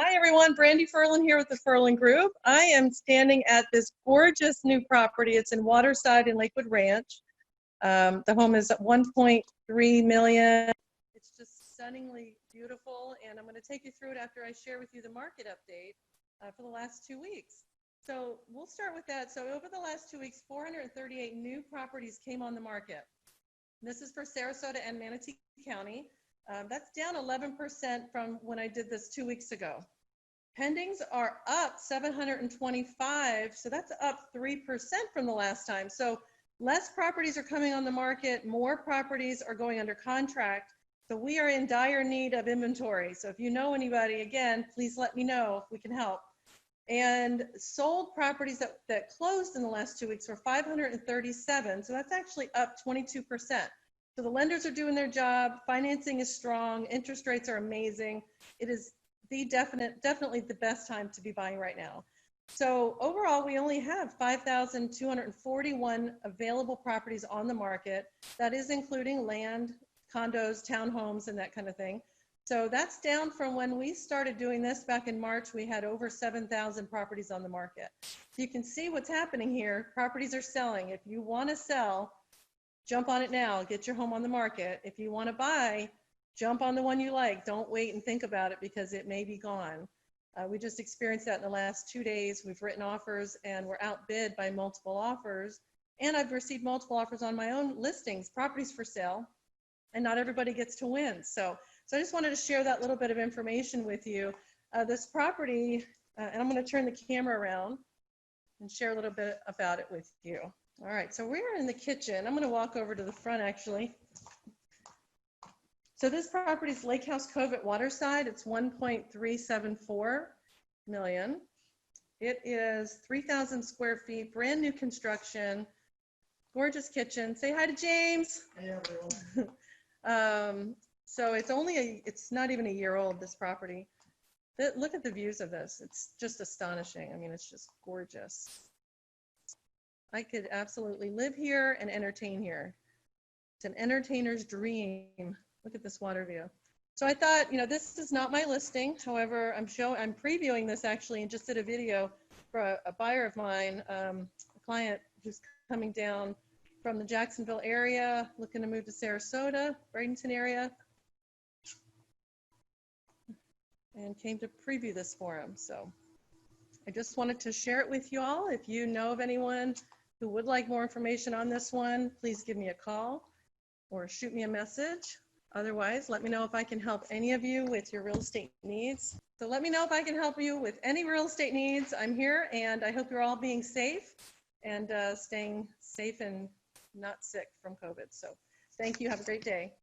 Hi everyone, Brandy Furlan here with the Furlan Group. I am standing at this gorgeous new property. It's in Waterside in Lakewood Ranch. The home is at 1.3 million. It's just stunningly beautiful, and I'm going to take you through it after I share with you the market update for the last 2 weeks. So we'll start with that. So over the last 2 weeks, 438 new properties came on the market. This is for Sarasota and Manatee County. That's down 11% from when I did this 2 weeks ago. Pendings are up 725, so that's up 3% from the last time. So less properties are coming on the market, more properties are going under contract. So we are in dire need of inventory. So if you know anybody, again, please let me know if we can help. And sold properties that closed in the last 2 weeks were 537, so that's actually up 22%. So the lenders are doing their job, financing is strong, interest rates are amazing. It is definitely the best time to be buying right now. So overall, we only have 5,241 available properties on the market. That is including land, condos, townhomes, and that kind of thing. So that's down from when we started doing this back in March. We had over 7,000 properties on the market. So you can see what's happening here. Properties are selling. If you want to sell, jump on it now, get your home on the market. If you want to buy, jump on the one you like. Don't wait and think about it because it may be gone. We just experienced that in the last 2 days. We've written offers and we're outbid by multiple offers. And I've received multiple offers on my own listings, properties for sale, and not everybody gets to win. So I just wanted to share that little bit of information with you. This property, and I'm going to turn the camera around and share a little bit about it with you. All right, so we're in the kitchen. I'm going to walk over to the front actually. So this property is Lake House Cove at Waterside. It's 1.374 million. It is 3,000 square feet, brand new construction, gorgeous kitchen. Say hi to James. Hey everyone. So it's not even a year old, this property. Look at the views of this. It's just astonishing. I mean, it's just gorgeous. I could absolutely live here and entertain here. It's an entertainer's dream. Look at this water view. So I thought, this is not my listing. However, I'm previewing this actually and just did a video for a buyer of mine, a client who's coming down from the Jacksonville area, looking to move to Sarasota, Bradenton area, and came to preview this for him. So I just wanted to share it with you all. If you know of anyone who would like more information on this one, please give me a call or shoot me a message. Otherwise, let me know if I can help any of you with your real estate needs. So let me know if I can help you with any real estate needs. I'm here, and I hope you're all being safe and staying safe and not sick from COVID. So thank you. Have a great day.